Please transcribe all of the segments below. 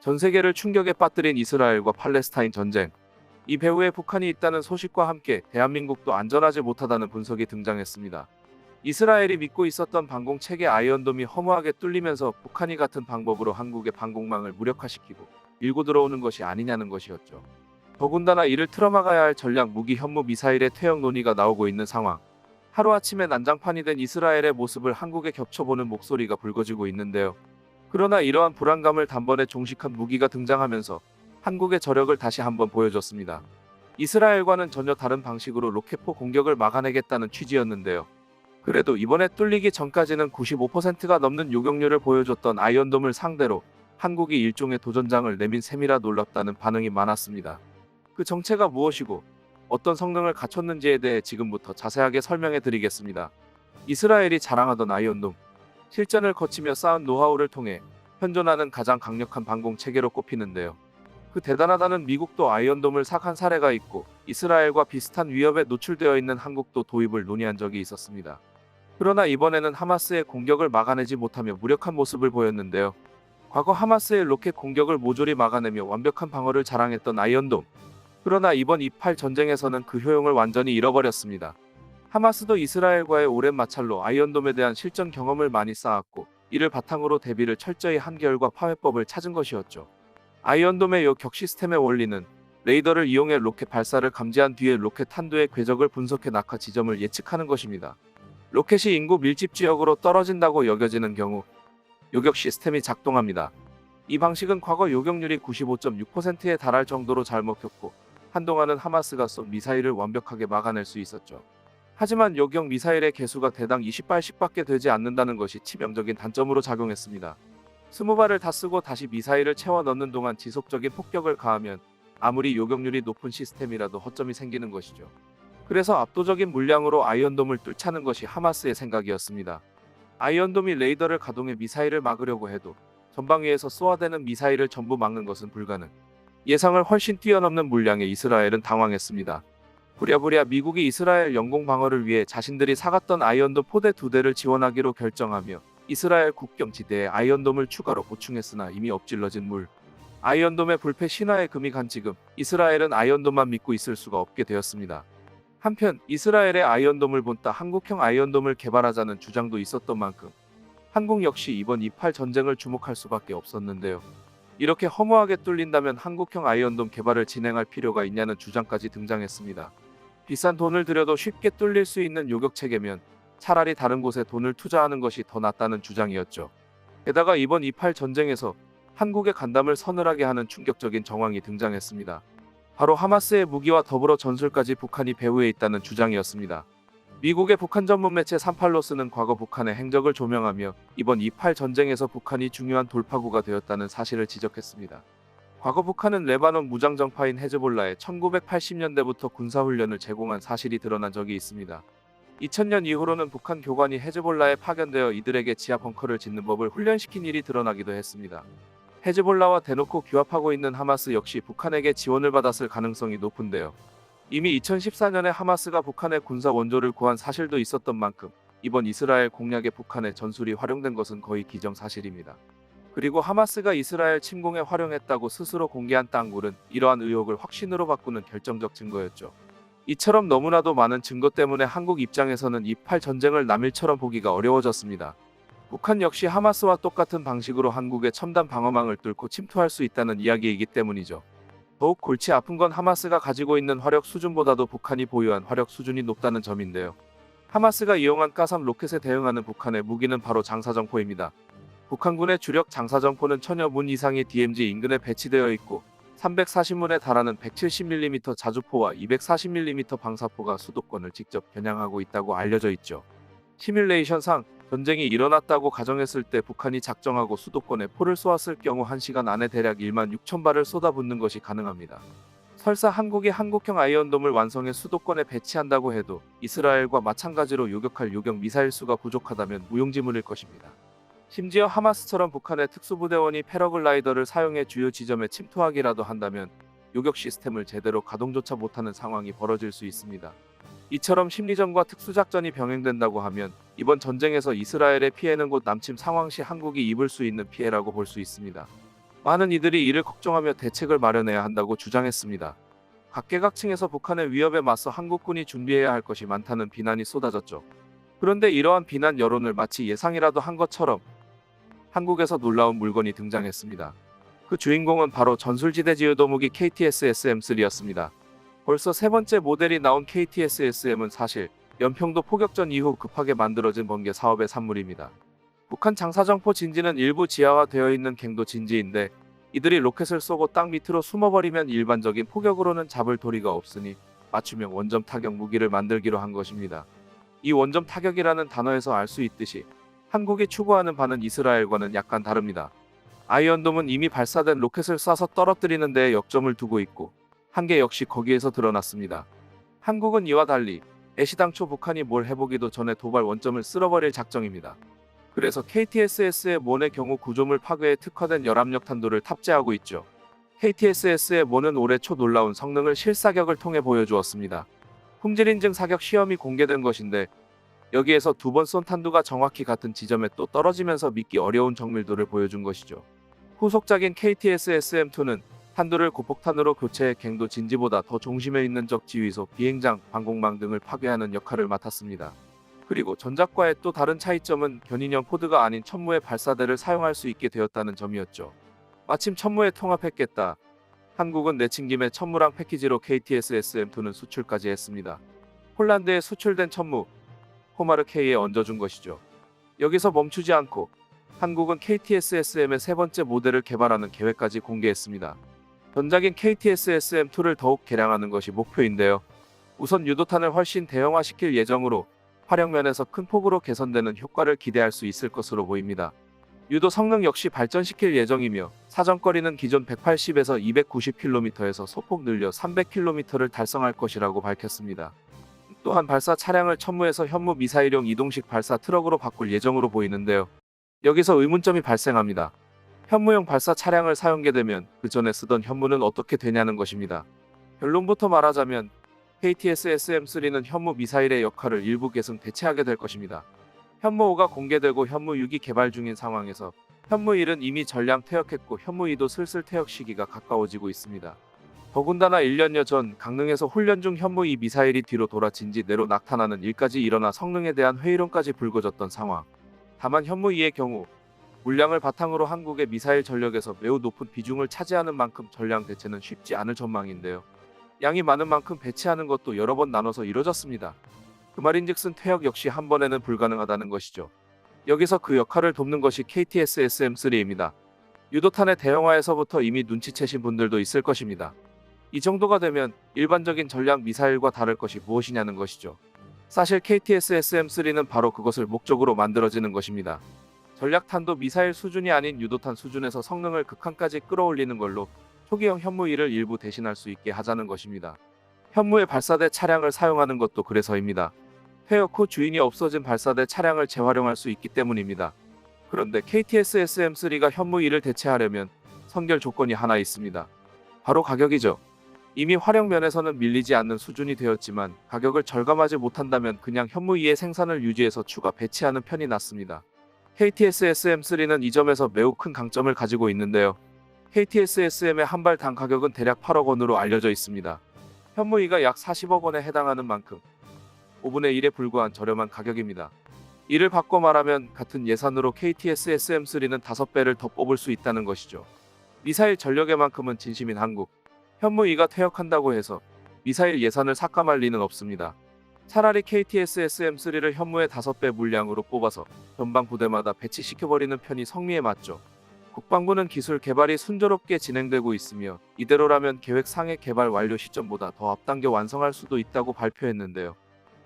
전 세계를 충격에 빠뜨린 이스라엘과 팔레스타인 전쟁. 이 배후에 북한이 있다는 소식과 함께 대한민국도 안전하지 못하다는 분석이 등장했습니다. 이스라엘이 믿고 있었던 방공 체계 아이언돔이 허무하게 뚫리면서 북한이 같은 방법으로 한국의 방공망을 무력화시키고 밀고 들어오는 것이 아니냐는 것이었죠. 더군다나 이를 틀어막아야 할 전략 무기 현무 미사일의 퇴역 논의가 나오고 있는 상황. 하루아침에 난장판이 된 이스라엘의 모습을 한국에 겹쳐보는 목소리가 불거지고 있는데요. 그러나 이러한 불안감을 단번에 종식한 무기가 등장하면서 한국의 저력을 다시 한번 보여줬습니다. 이스라엘과는 전혀 다른 방식으로 로켓포 공격을 막아내겠다는 취지였는데요. 그래도 이번에 뚫리기 전까지는 95%가 넘는 요격률을 보여줬던 아이언돔을 상대로 한국이 일종의 도전장을 내민 셈이라 놀랍다는 반응이 많았습니다. 그 정체가 무엇이고 어떤 성능을 갖췄는지에 대해 지금부터 자세하게 설명해 드리겠습니다. 이스라엘이 자랑하던 아이언돔. 실전을 거치며 쌓은 노하우를 통해 현존하는 가장 강력한 방공 체계로 꼽히는데요. 그 대단하다는 미국도 아이언돔을 삭한 사례가 있고 이스라엘과 비슷한 위협에 노출되어 있는 한국도 도입을 논의한 적이 있었습니다. 그러나 이번에는 하마스의 공격을 막아내지 못하며 무력한 모습을 보였는데요. 과거 하마스의 로켓 공격을 모조리 막아내며 완벽한 방어를 자랑했던 아이언돔. 그러나 이번 28 전쟁에서는 그 효용을 완전히 잃어버렸습니다. 하마스도 이스라엘과의 오랜 마찰로 아이언돔에 대한 실전 경험을 많이 쌓았고 이를 바탕으로 대비를 철저히 한 결과 파회법을 찾은 것이었죠. 아이언돔의 요격 시스템의 원리는 레이더를 이용해 로켓 발사를 감지한 뒤에 로켓 탄두의 궤적을 분석해 낙하 지점을 예측하는 것입니다. 로켓이 인구 밀집 지역으로 떨어진다고 여겨지는 경우 요격 시스템이 작동합니다. 이 방식은 과거 요격률이 95.6%에 달할 정도로 잘 먹혔고 한동안은 하마스가 쏜 미사일을 완벽하게 막아낼 수 있었죠. 하지만 요격 미사일의 개수가 대당 20발씩밖에 되지 않는다는 것이 치명적인 단점으로 작용했습니다. 20발을 다 쓰고 다시 미사일을 채워 넣는 동안 지속적인 폭격을 가하면 아무리 요격률이 높은 시스템이라도 허점이 생기는 것이죠. 그래서 압도적인 물량으로 아이언돔을 뚫자는 것이 하마스의 생각이었습니다. 아이언돔이 레이더를 가동해 미사일을 막으려고 해도 전방위에서 쏘아대는 미사일을 전부 막는 것은 불가능. 예상을 훨씬 뛰어넘는 물량에 이스라엘은 당황했습니다. 부랴부랴 미국이 이스라엘 영공 방어를 위해 자신들이 사갔던 아이언돔 포대 2대를 지원하기로 결정하며 이스라엘 국경 지대에 아이언돔을 추가로 보충했으나 이미 엎질러진 물. 아이언돔의 불패 신화의 금이 간 지금 이스라엘은 아이언돔만 믿고 있을 수가 없게 되었습니다. 한편 이스라엘의 아이언돔을 본따 한국형 아이언돔을 개발하자는 주장도 있었던 만큼 한국 역시 이번 28 전쟁을 주목할 수밖에 없었는데요. 이렇게 허무하게 뚫린다면 한국형 아이언돔 개발을 진행할 필요가 있냐는 주장까지 등장했습니다. 비싼 돈을 들여도 쉽게 뚫릴 수 있는 요격 체계면 차라리 다른 곳에 돈을 투자하는 것이 더 낫다는 주장이었죠. 게다가 이번 28 전쟁에서 한국의 간담을 서늘하게 하는 충격적인 정황이 등장했습니다. 바로 하마스의 무기와 더불어 전술까지 북한이 배후에 있다는 주장이었습니다. 미국의 북한 전문 매체 38로스는 과거 북한의 행적을 조명하며 이번 28 전쟁에서 북한이 중요한 돌파구가 되었다는 사실을 지적했습니다. 과거 북한은 레바논 무장정파인 헤즈볼라에 1980년대부터 군사훈련을 제공한 사실이 드러난 적이 있습니다. 2000년 이후로는 북한 교관이 헤즈볼라에 파견되어 이들에게 지하 벙커를 짓는 법을 훈련시킨 일이 드러나기도 했습니다. 헤즈볼라와 대놓고 규합하고 있는 하마스 역시 북한에게 지원을 받았을 가능성이 높은데요. 이미 2014년에 하마스가 북한의 군사 원조를 구한 사실도 있었던 만큼 이번 이스라엘 공략에 북한의 전술이 활용된 것은 거의 기정사실입니다. 그리고 하마스가 이스라엘 침공에 활용했다고 스스로 공개한 땅굴은 이러한 의혹을 확신으로 바꾸는 결정적 증거였죠. 이처럼 너무나도 많은 증거 때문에 한국 입장에서는 28 전쟁을 남일처럼 보기가 어려워졌습니다. 북한 역시 하마스와 똑같은 방식으로 한국의 첨단 방어망을 뚫고 침투할 수 있다는 이야기이기 때문이죠. 더욱 골치 아픈 건 하마스가 가지고 있는 화력 수준보다도 북한이 보유한 화력 수준이 높다는 점인데요. 하마스가 이용한 가삼 로켓에 대응하는 북한의 무기는 바로 장사정포입니다. 북한군의 주력 장사정포는 1000여 문 이상의 DMZ 인근에 배치되어 있고 340문에 달하는 170mm 자주포와 240mm 방사포가 수도권을 직접 겨냥하고 있다고 알려져 있죠. 시뮬레이션상 전쟁이 일어났다고 가정했을 때 북한이 작정하고 수도권에 포를 쏘았을 경우 1시간 안에 대략 16,000발을 쏟아붓는 것이 가능합니다. 설사 한국이 한국형 아이언돔을 완성해 수도권에 배치한다고 해도 이스라엘과 마찬가지로 요격할 요격 미사일 수가 부족하다면 무용지물일 것입니다. 심지어 하마스처럼 북한의 특수부대원이 패러글라이더를 사용해 주요 지점에 침투하기라도 한다면 요격 시스템을 제대로 가동조차 못하는 상황이 벌어질 수 있습니다. 이처럼 심리전과 특수작전이 병행된다고 하면 이번 전쟁에서 이스라엘의 피해는 곧 남침 상황 시 한국이 입을 수 있는 피해라고 볼 수 있습니다. 많은 이들이 이를 걱정하며 대책을 마련해야 한다고 주장했습니다. 각계각층에서 북한의 위협에 맞서 한국군이 준비해야 할 것이 많다는 비난이 쏟아졌죠. 그런데 이러한 비난 여론을 마치 예상이라도 한 것처럼 한국에서 놀라운 물건이 등장했습니다. 그 주인공은 바로 전술지대 지휘도무기 KTS-SM3였습니다. 벌써 세 번째 모델이 나온 KTS-SM은 사실 연평도 포격전 이후 급하게 만들어진 번개 사업의 산물입니다. 북한 장사정포 진지는 일부 지하화되어 있는 갱도 진지인데 이들이 로켓을 쏘고 땅 밑으로 숨어버리면 일반적인 포격으로는 잡을 도리가 없으니 맞춤형 원점 타격 무기를 만들기로 한 것입니다. 이 원점 타격이라는 단어에서 알 수 있듯이 한국이 추구하는 바는 이스라엘과는 약간 다릅니다. 아이언돔은 이미 발사된 로켓을 쏴서 떨어뜨리는 데에 역점을 두고 있고 한계 역시 거기에서 드러났습니다. 한국은 이와 달리 애시당초 북한이 뭘 해보기도 전에 도발 원점을 쓸어버릴 작정입니다. 그래서 KTS-S의 몬의 경우 구조물 파괴에 특화된 열압력 탄도를 탑재하고 있죠. KTS-S의 몬은 올해 초 놀라운 성능을 실사격을 통해 보여주었습니다. 품질 인증 사격 시험이 공개된 것인데 여기에서 두 번 쏜 탄두가 정확히 같은 지점에 또 떨어지면서 믿기 어려운 정밀도를 보여준 것이죠. 후속작인 KTS-SM2는 탄두를 고폭탄으로 교체해 갱도 진지보다 더 중심에 있는 적 지휘소, 비행장, 방공망 등을 파괴하는 역할을 맡았습니다. 그리고 전작과의 또 다른 차이점은 견인형 포드가 아닌 천무의 발사대를 사용할 수 있게 되었다는 점이었죠. 마침 천무에 통합했겠다. 한국은 내친 김에 천무랑 패키지로 KTS-SM2는 수출까지 했습니다. 폴란드에 수출된 천무, 호마르K에 얹어준 것이죠. 여기서 멈추지 않고 한국은 KTS-SM의 세 번째 모델을 개발하는 계획까지 공개했습니다. 전작인 KTS-SM2를 더욱 개량하는 것이 목표인데요. 우선 유도탄을 훨씬 대형화시킬 예정으로 활용면에서 큰 폭으로 개선되는 효과를 기대할 수 있을 것으로 보입니다. 유도 성능 역시 발전시킬 예정이며 사정거리는 기존 180에서 290km에서 소폭 늘려 300km를 달성할 것이라고 밝혔습니다. 또한 발사 차량을 천무에서 현무 미사일용 이동식 발사 트럭으로 바꿀 예정으로 보이는데요. 여기서 의문점이 발생합니다. 현무용 발사 차량을 사용하게 되면 그 전에 쓰던 현무는 어떻게 되냐는 것입니다. 결론부터 말하자면 KTS-SM3는 현무 미사일의 역할을 일부 계승 대체하게 될 것입니다. 현무5가 공개되고 현무6이 개발 중인 상황에서 현무1은 이미 전량 퇴역했고 현무2도 슬슬 퇴역 시기가 가까워지고 있습니다. 더군다나 1년여 전 강릉에서 훈련 중 현무2 미사일이 뒤로 돌아 진지 내로 낙탄하는 일까지 일어나 성능에 대한 회의론까지 불거졌던 상황. 다만 현무2의 경우 물량을 바탕으로 한국의 미사일 전력에서 매우 높은 비중을 차지하는 만큼 전량 대체는 쉽지 않을 전망인데요. 양이 많은 만큼 배치하는 것도 여러 번 나눠서 이뤄졌습니다. 그 말인즉슨 퇴역 역시 한 번에는 불가능하다는 것이죠. 여기서 그 역할을 돕는 것이 KTS-SM3입니다. 유도탄의 대형화에서부터 이미 눈치채신 분들도 있을 것입니다. 이 정도가 되면 일반적인 전략 미사일과 다를 것이 무엇이냐는 것이죠. 사실 KTS-SM3는 바로 그것을 목적으로 만들어지는 것입니다. 전략탄도 미사일 수준이 아닌 유도탄 수준에서 성능을 극한까지 끌어올리는 걸로 초기형 현무2를 일부 대신할 수 있게 하자는 것입니다. 현무의 발사대 차량을 사용하는 것도 그래서입니다. 퇴역 후 주인이 없어진 발사대 차량을 재활용할 수 있기 때문입니다. 그런데 KTS-SM3가 현무2를 대체하려면 선결 조건이 하나 있습니다. 바로 가격이죠. 이미 활용 면에서는 밀리지 않는 수준이 되었지만 가격을 절감하지 못한다면 그냥 현무2의 생산을 유지해서 추가 배치하는 편이 낫습니다. KTS-SM3는 이 점에서 매우 큰 강점을 가지고 있는데요. KTS-SM의 한 발 당 가격은 대략 8억 원으로 알려져 있습니다. 현무2가 약 40억 원에 해당하는 만큼 5분의 1에 불과한 저렴한 가격입니다. 이를 바꿔 말하면 같은 예산으로 KTS-SM3는 5배를 더 뽑을 수 있다는 것이죠. 미사일 전력에만큼은 진심인 한국. 현무2가 퇴역한다고 해서 미사일 예산을 삭감할 리는 없습니다. 차라리 KTS-SM3를 현무의 5배 물량으로 뽑아서 전방 부대마다 배치시켜버리는 편이 성미에 맞죠. 국방부는 기술 개발이 순조롭게 진행되고 있으며 이대로라면 계획상의 개발 완료 시점보다 더 앞당겨 완성할 수도 있다고 발표했는데요.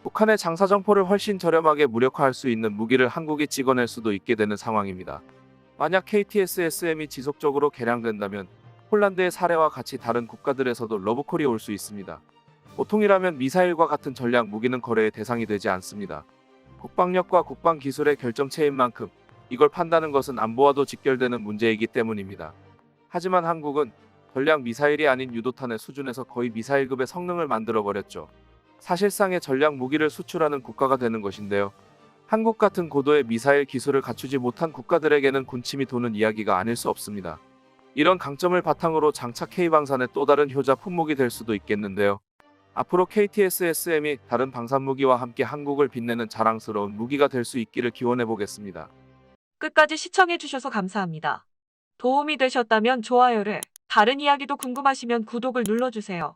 북한의 장사정포를 훨씬 저렴하게 무력화할 수 있는 무기를 한국이 찍어낼 수도 있게 되는 상황입니다. 만약 KTS-SM이 지속적으로 개량된다면 폴란드의 사례와 같이 다른 국가들에서도 러브콜이 올 수 있습니다. 보통이라면 미사일과 같은 전략 무기는 거래의 대상이 되지 않습니다. 국방력과 국방기술의 결정체인 만큼 이걸 판다는 것은 안보와도 직결되는 문제이기 때문입니다. 하지만 한국은 전략 미사일이 아닌 유도탄의 수준에서 거의 미사일급의 성능을 만들어버렸죠. 사실상의 전략 무기를 수출하는 국가가 되는 것인데요. 한국 같은 고도의 미사일 기술을 갖추지 못한 국가들에게는 군침이 도는 이야기가 아닐 수 없습니다. 이런 강점을 바탕으로 장차 K방산의 또 다른 효자 품목이 될 수도 있겠는데요. 앞으로 KTSSM이 다른 방산 무기와 함께 한국을 빛내는 자랑스러운 무기가 될 수 있기를 기원해 보겠습니다. 끝까지 시청해주셔서 감사합니다. 도움이 되셨다면 좋아요를, 다른 이야기도 궁금하시면 구독을 눌러주세요.